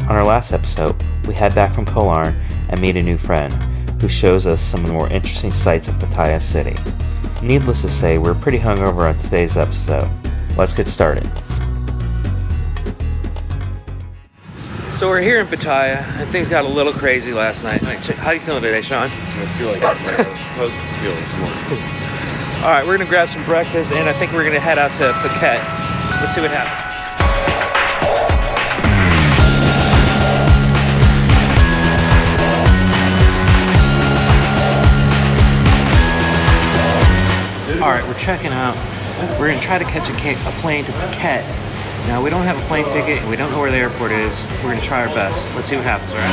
On our last episode, we head back from Koh Larn and meet a new friend who shows us some of the more interesting sights of Pattaya City. Needless to say, we're pretty hungover on today's episode. Let's get started. So we're here in Pattaya, and things got a little crazy last night. How are you feeling today, Sean? I feel like I was supposed to feel this morning. All right, we're gonna grab some breakfast, and I think we're gonna head out to Phuket. Let's see what happens. All right, we're checking out. We're gonna try to catch a plane to Phuket. Now, we don't have a plane ticket, and we don't know where the airport is. We're gonna try our best. Let's see what happens, all right?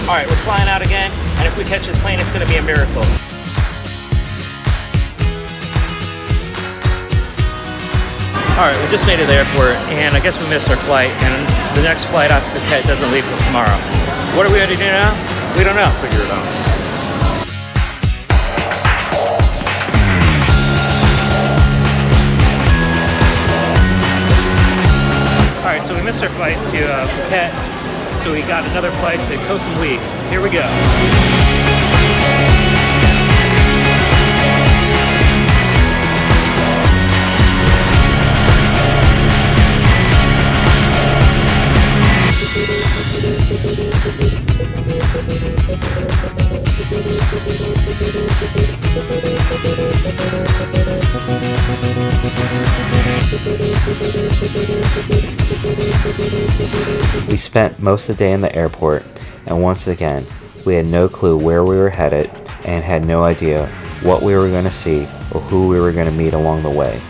All right, we're flying out again, and if we catch this plane, it's gonna be a miracle. All right, we just made it to the airport, and I guess we missed our flight, and the next flight out to Phuket doesn't leave till tomorrow. What are we gonna do now? We don't know. Figure it out. All right, so we missed our flight to Phuket, so we got another flight to Ko Samui. Here we go. We spent most of the day in the airport, and once again, we had no clue where we were headed and had no idea what we were going to see or who we were going to meet along the way.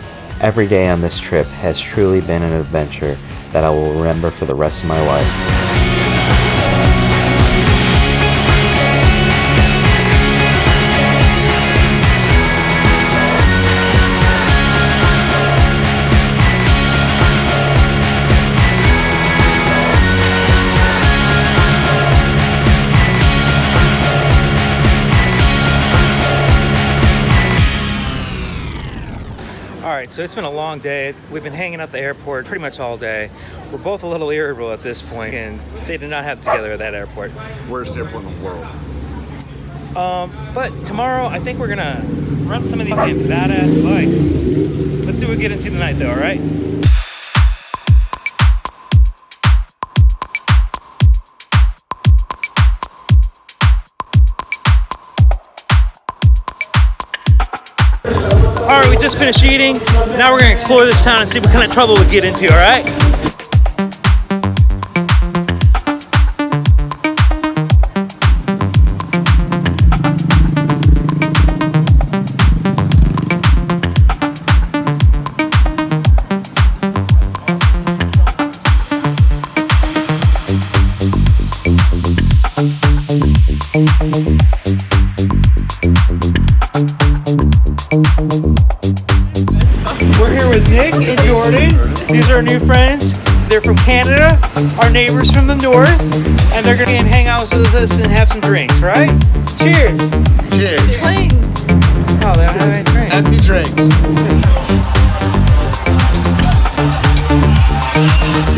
Every day on this trip has truly been an adventure that I will remember for the rest of my life. Alright, so it's been a long day. We've been hanging out at the airport pretty much all day. We're both a little irritable at this point, and they did not have it together at that airport. Worst airport in the world. But tomorrow, I think we're gonna run some of these badass bikes. Let's see what we get into tonight though, alright? Alright, we just finished eating. Now we're gonna explore this town and see what kind of trouble we get into, alright? We're here with Nick and Jordan. These are our new friends. They're from Canada, our neighbors from the north, and they're gonna hang out with us and have some drinks, right? Cheers! Cheers. Oh, they don't have any drinks. Empty drinks.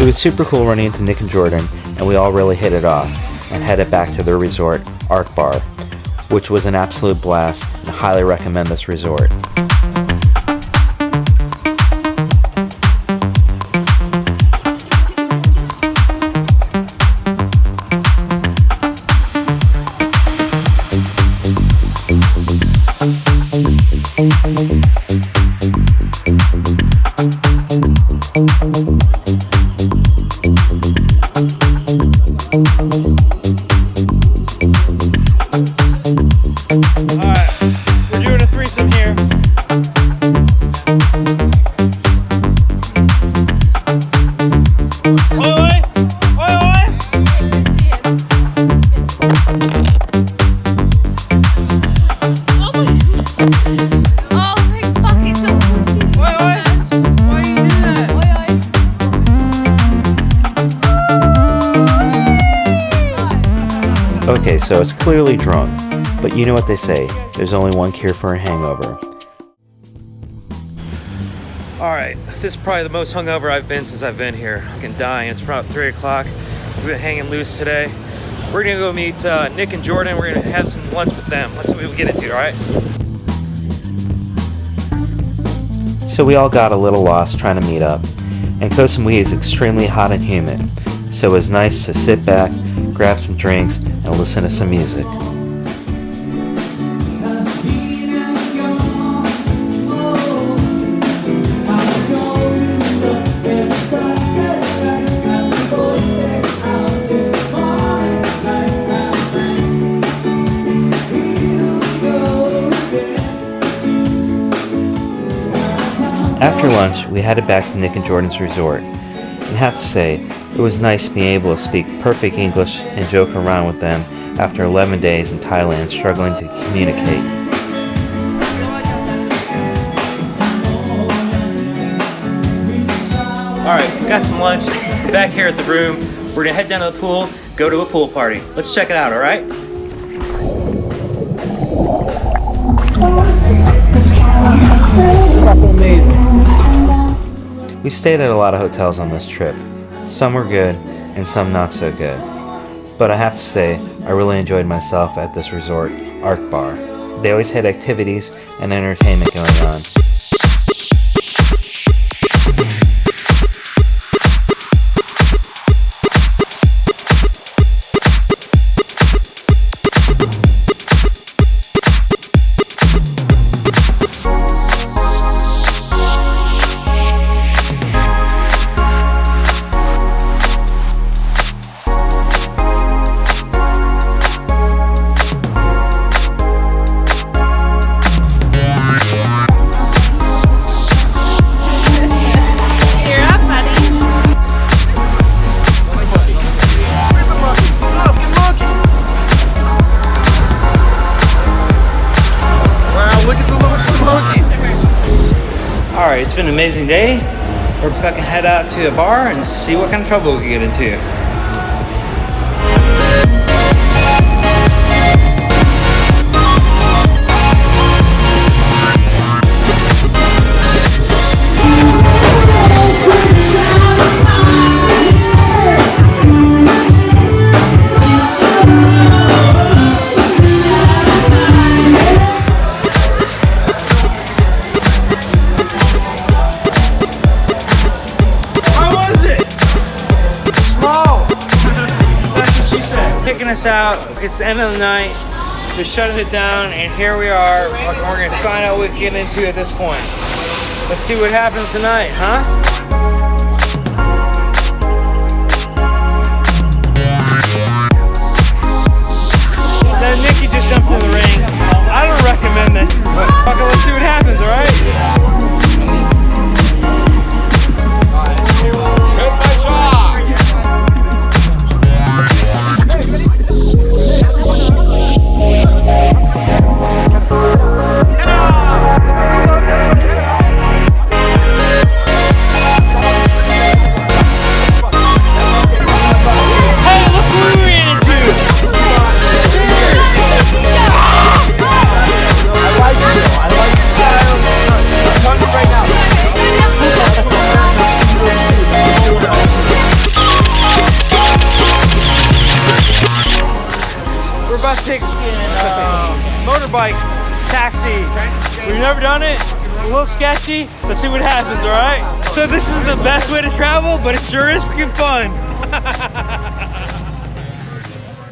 It was super cool running into Nick and Jordan, and we all really hit it off and headed back to their resort, Arc Bar, which was an absolute blast, and I highly recommend this resort. Okay, so it's clearly drunk, but you know what they say, there's only one cure for a hangover. Alright, this is probably the most hungover I've been since I've been here. I can die. It's probably 3 o'clock. We've been hanging loose today. We're gonna go meet Nick and Jordan. We're gonna have some lunch with them. Let's see what we get into, alright? So we all got a little lost trying to meet up, and Koh Samui is extremely hot and humid, so it was nice to sit back, grab some drinks, and listen to some music. After lunch, we headed back to Nick and Jordan's resort, and have to say, it was nice being able to speak perfect English and joke around with them after 11 days in Thailand struggling to communicate. Alright, got some lunch back here at the room. We're gonna head down to the pool, go to a pool party. Let's check it out, alright? We stayed at a lot of hotels on this trip. Some were good and some not so good. But I have to say, I really enjoyed myself at this resort, Art Bar. They always had activities and entertainment going on. Alright, it's been an amazing day. We're fucking head out to a bar and see what kind of trouble we can get into. Kicking us out. It's the end of the night. They're shutting it down, and here we are. We're gonna find out what we get into at this point. Let's see what happens tonight, huh? Now Nikki just jumped in the ring. I don't recommend this, but fucking let's see what happens, alright? Motorbike taxi. We've never done it. It's a little sketchy. Let's see what happens, all right? So this is the best way to travel, but it sure is freaking fun.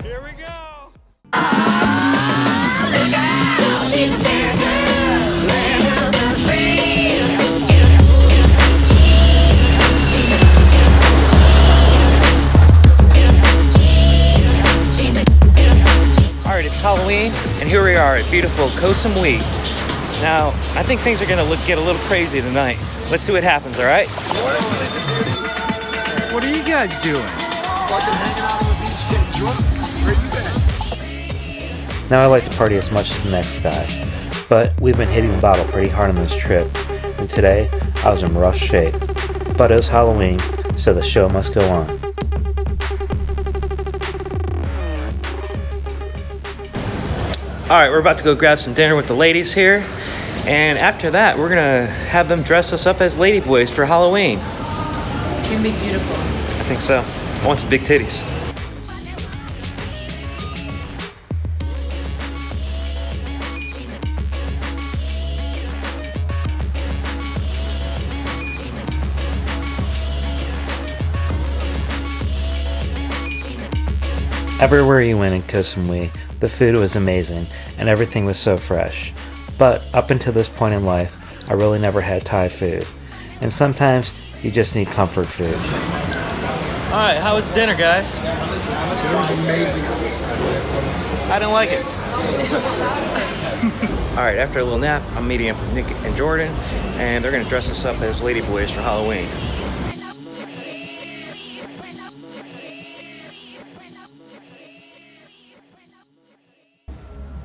Here we go. It's Halloween, and here we are at beautiful Ko Samui. Now, I think things are gonna get a little crazy tonight. Let's see what happens, all right? What are you guys doing? Now I like to party as much as the next guy, but we've been hitting the bottle pretty hard on this trip, and today I was in rough shape. But it was Halloween, so the show must go on. All right, we're about to go grab some dinner with the ladies here. And after that, we're gonna have them dress us up as ladyboys for Halloween. It's gonna be beautiful. I think so. I want some big titties. Everywhere you went in Koh Samui, the food was amazing and everything was so fresh. But up until this point in life, I really never had Thai food. And sometimes you just need comfort food. All right, how was dinner, guys? Dinner was amazing on this side. I didn't like it. All right, after a little nap, I'm meeting up with Nick and Jordan, and they're gonna dress us up as ladyboys for Halloween.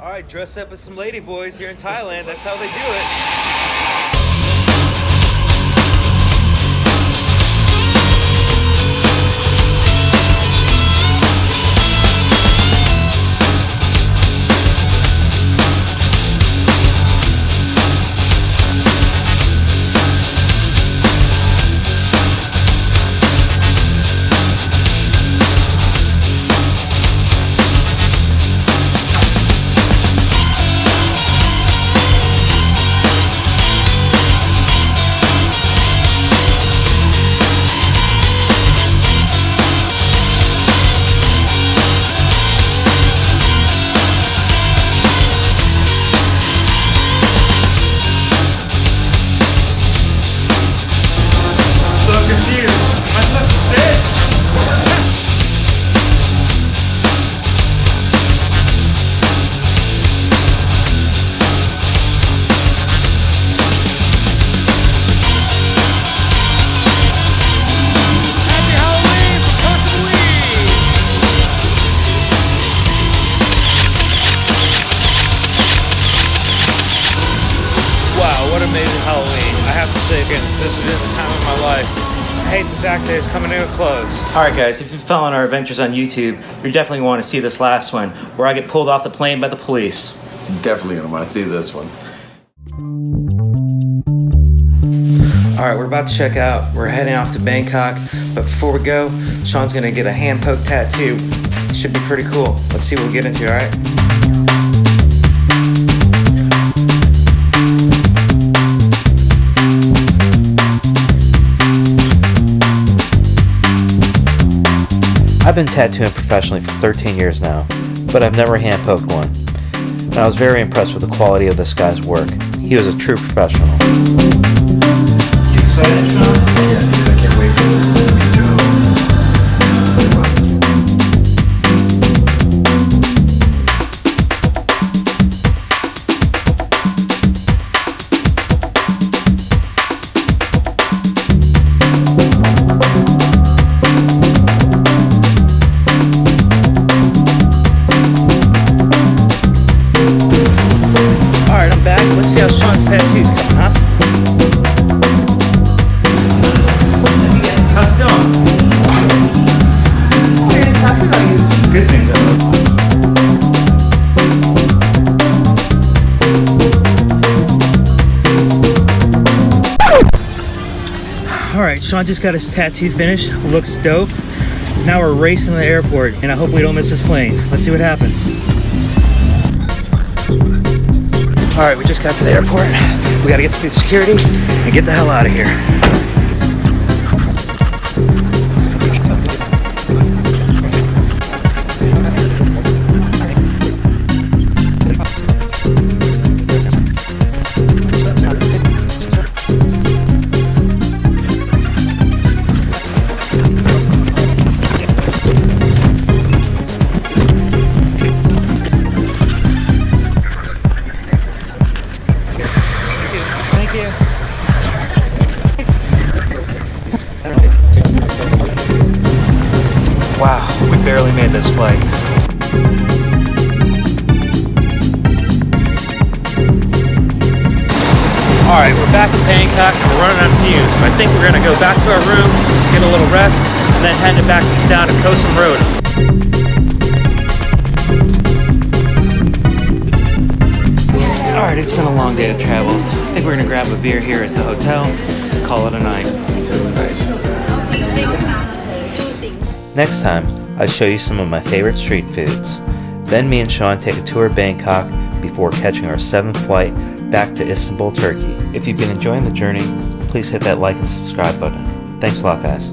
All right, dress up as some ladyboys here in Thailand. That's how they do it. Halloween. I have to say again, this is the time of my life. I hate the fact that it's coming to a close. Alright guys, if you've followed our adventures on YouTube, you definitely want to see this last one, where I get pulled off the plane by the police. Definitely gonna want to see this one. Alright, we're about to check out. We're heading off to Bangkok, but before we go, Sean's gonna get a hand poke tattoo. Should be pretty cool. Let's see what we get into, alright? I've been tattooing professionally for 13 years now, but I've never hand poked one. And I was very impressed with the quality of this guy's work. He was a true professional. You excited, Sean? Yeah, dude, I can't wait for this. This is gonna be dope. Let's see how Sean's tattoo's coming, huh? How's it going? We're just talking about you. Good thing, though. Alright, Sean just got his tattoo finished. Looks dope. Now we're racing to the airport, and I hope we don't miss this plane. Let's see what happens. Alright, we just got to the airport. We gotta get through security and get the hell out of here. Wow, we barely made this flight. Alright, we're back in Bangkok and we're running on fumes, but I think we're gonna go back to our room, get a little rest, and then head back down to Koh Samui. Alright, it's been a long day of travel. I think we're gonna grab a beer here at the hotel and call it a night. Really nice. Next time, I show you some of my favorite street foods. Then me and Sean take a tour of Bangkok before catching our 7th flight back to Istanbul, Turkey. If you've been enjoying the journey, please hit that like and subscribe button. Thanks a lot, guys.